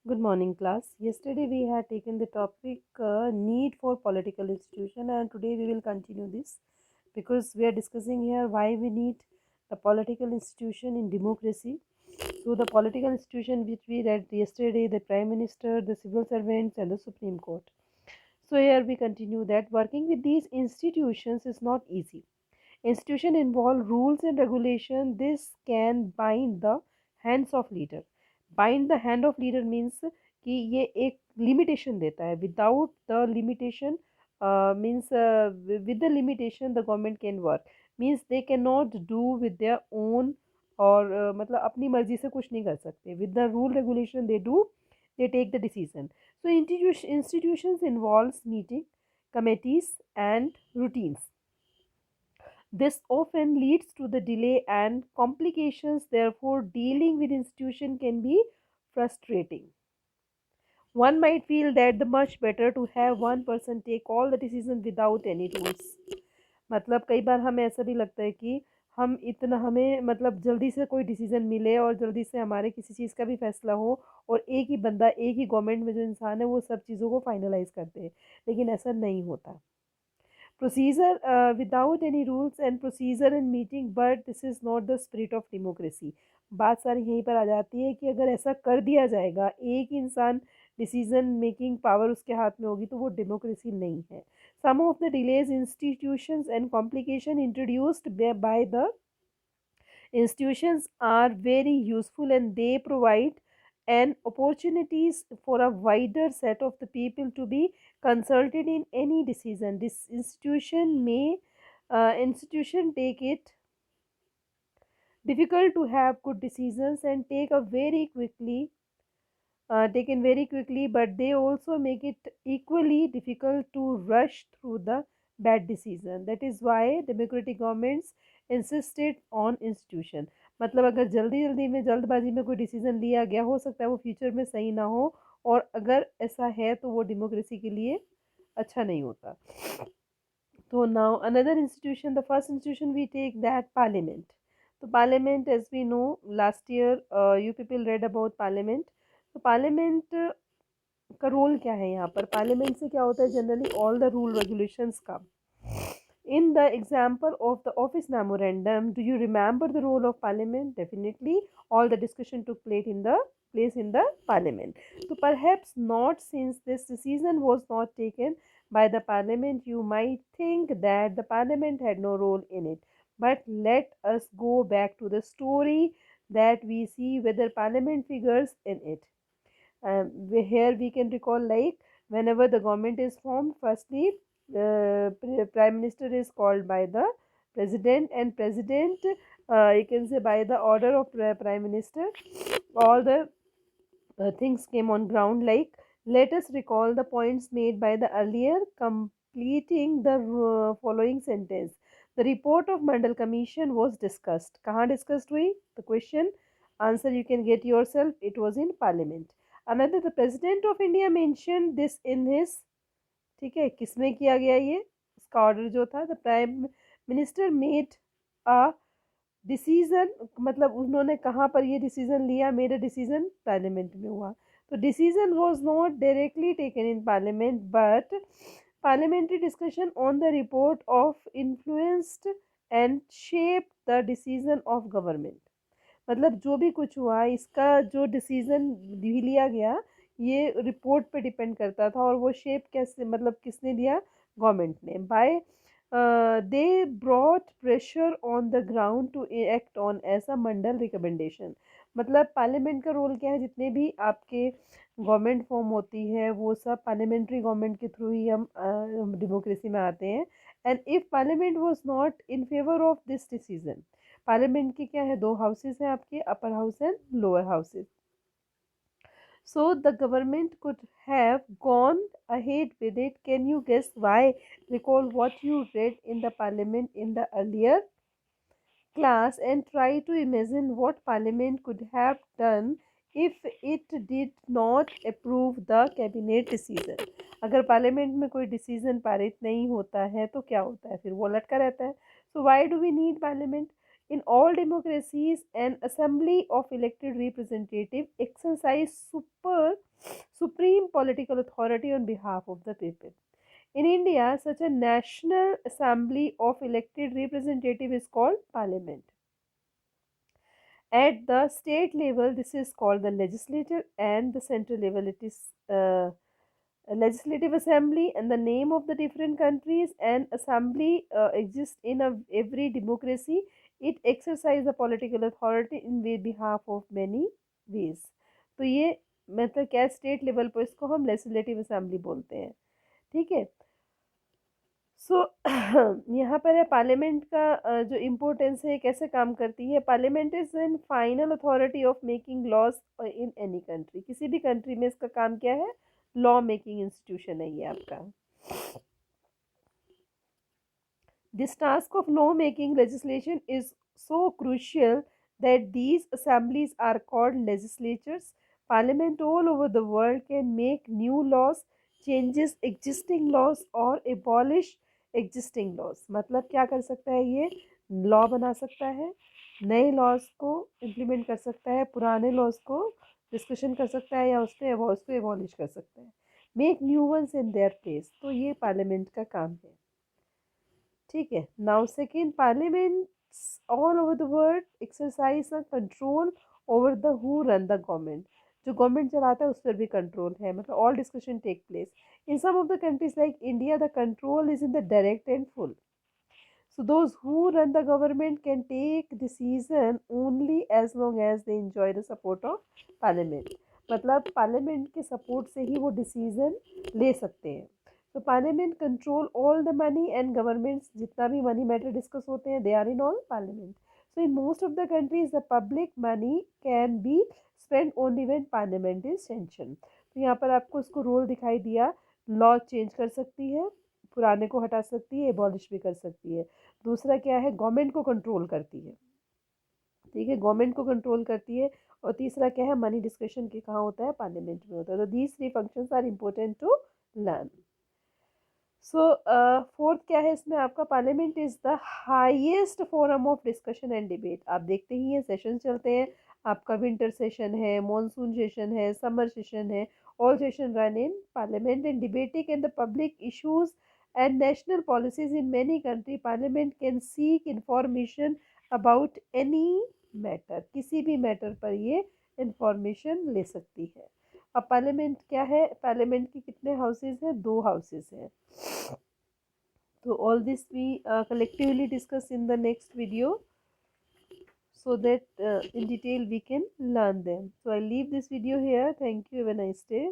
Good morning, class. Yesterday we had taken the topic need for political institution, and today we will continue this because we are discussing here why we need the political institution in democracy. So, the political institution which we read yesterday, the Prime Minister, the civil servants, and the Supreme Court. So, here we continue that working with these institutions is not easy. Institution involve rules and regulation. This can bind the hands of leader. Bind the hand of leader means कि ये एक limitation देता है. Without the limitation means with the limitation the government can work. Means they cannot do with their own और मतलब अपनी मर्जी से कुछ नहीं कर सकते. With the rule regulation they do, they take the decision. So institutions involves meeting, committees and routines. This often leads to the delay and complications, therefore, dealing with institution can be frustrating. One might feel that the much better to have one person take all the decision without any rules. मतलब कई बार हमें ऐसा भी लगता है कि हम इतना हमें मतलब जल्दी से कोई डिसीजन मिले और जल्दी से हमारे किसी चीज़ का भी फैसला हो और एक ही बंदा एक ही गवर्नमेंट में जो इंसान है वो सब चीज़ों को फाइनलाइज करते हैं, लेकिन ऐसा नहीं होता. Procedure without any rules and procedure in meeting, but this is not the spirit of democracy. बात सारी यहीं पर आ जाती है कि अगर ऐसा कर दिया जाएगा, एक इंसान डिसीजन मेकिंग पावर उसके हाथ में होगी तो वो डेमोक्रेसी नहीं है. Some of the delays, institutions and complication introduced by the institutions are very useful, and they provide an opportunities for a wider set of the people to be consulted in any decision. This institution take it difficult to have good decisions and take a very quickly taken very quickly, but they also make it equally difficult to rush through the bad decision. That is why democratic governments insisted on institution. मतलब अगर जल्दी जल्दी में जल्दबाजी में कोई decision लिया गया, हो सकता है वो फ्यूचर में सही ना हो, और अगर ऐसा है तो वो डेमोक्रेसी के लिए अच्छा नहीं होता. So now another institution, the first institution we take that parliament. So parliament, as we know, last year you people read about parliament. तो पार्लियामेंट का रोल क्या है यहाँ पर? पार्लियामेंट से क्या होता है? Generally all the rule regulations का. In the example of the office memorandum, do you remember the role of parliament? Definitely, all the discussion took place in the parliament. So perhaps not, since this decision was not taken by the parliament, you might think that the parliament had no role in it. But let us go back to the story that we see whether parliament figures in it. Here we can recall, like, whenever the government is formed, firstly prime minister is called by the president, and president you can say by the order of prime minister all the things came on ground. Like, let us recall the points made by the earlier, completing the following sentence. The report of Mandal Commission was discussed. कहाँ discussed हुई? The question answer you can get yourself. It was in Parliament. Another, the President of India mentioned this in his. ठीक है, किसमें किया गया ये? उसका order जो था, the prime minister made a decision, मतलब उन्होंने कहाँ पर ये डिसीजन लिया? मेड अ डिसीजन पार्लियामेंट में हुआ. तो decision was not directly taken in parliament, but parliamentary discussion on the report of influenced and shaped the decision of government. मतलब जो भी कुछ हुआ, इसका जो डिसीजन भी लिया गया ये रिपोर्ट पे डिपेंड करता था, और वो शेप कैसे, मतलब किसने दिया? गवर्नमेंट ने. By they brought pressure on the ground to act on as a Mandal recommendation. मतलब पार्लियामेंट का रोल क्या है? जितने भी आपके गवर्नमेंट फॉर्म होती है वो सब पार्लियामेंट्री गवर्नमेंट के थ्रू ही हम डेमोक्रेसी में आते हैं. And if parliament was not in favour of this decision, parliament के क्या है? दो हाउसेस हैं आपके, upper house and lower houses. So the government could have gone ahead with it. Can you guess why? Recall what you read in the parliament in the earlier class and try to imagine what parliament could have done if it did not approve the cabinet decision. अगर parliament में कोई decision पारित नहीं होता है तो क्या होता है? फिर वो लटका रहता है. So why do we need parliament? In all democracies, an assembly of elected representatives exercise super supreme political authority on behalf of the people. In India, such a national assembly of elected representative is called parliament. At the state level, this is called the legislature, and the central level, it is a legislative assembly. And the name of the different countries and assembly exists in every democracy. It exercise the political authority in behalf of many ways. तो ये मतलब क्या, state level पर इसको हम legislative assembly बोलते हैं, ठीक है। सो यहाँ पर है पार्लियामेंट का जो इम्पोर्टेंस है, कैसे काम करती है। Parliament is an final authority of making laws in any country. किसी भी कंट्री में इसका काम क्या है, लॉ मेकिंग इंस्टीट्यूशन है ये आपका। This task of law making legislation is so crucial that these assemblies are called legislatures. Parliament all over the world can make new laws, changes existing laws or abolish existing laws. मतलब क्या कर सकता है ये, law बना सकता है, नए लॉज को इम्प्लीमेंट कर सकता है, पुराने लॉज को डिस्कशन कर सकता है या उसको एबॉलिश कर सकता है, make new ones in their place. तो ये पार्लियामेंट का काम है, ठीक है। Now second, parliaments all over the world exercise a control over the who run the government. जो गवर्नमेंट चलाता है उस पर भी कंट्रोल है, मतलब all discussion take place. In some of the countries like India the control is in the direct and full. So those who run the government can take decision only as long as they enjoy the support of parliament. मतलब parliament के support से ही वो decision ले सकते हैं। तो parliament control all the money and governments, जितना भी मनी मैटर डिस्कस होते हैं, they are in all parliament. So in most of the countries the public money can be spend only when parliament is session. तो यहाँ पर आपको इसको role दिखाई दिया, लॉ चेंज कर सकती है, पुराने को हटा सकती है, एबॉलिश भी कर सकती है। दूसरा क्या है, गवर्नमेंट को कंट्रोल करती है, ठीक है, गवर्नमेंट को कंट्रोल करती है। और तीसरा क्या है, मनी डिस्कशन के कहाँ होता है, पार्लियामेंट में होता है। तो these three functions are important to learn. So fourth क्या है इसमें आपका, parliament is the highest forum of discussion and debate. आप देखते ही हैं सेशन चलते हैं, आपका विंटर सेशन है, मॉनसून सेशन है, समर सेशन है, all session run in parliament and debating in the public issues and national policies in many countries. Parliament can seek information about any matter. किसी भी matter पर ये information ले सकती है। अब पार्लियामेंट क्या है, पार्लियामेंट के कितने हाउसेज हैं, 2 हाउसेज हैं। तो all this we collectively discuss in the next video, so that in detail we can learn them. So I leave this video here. Thank you. Have a nice day.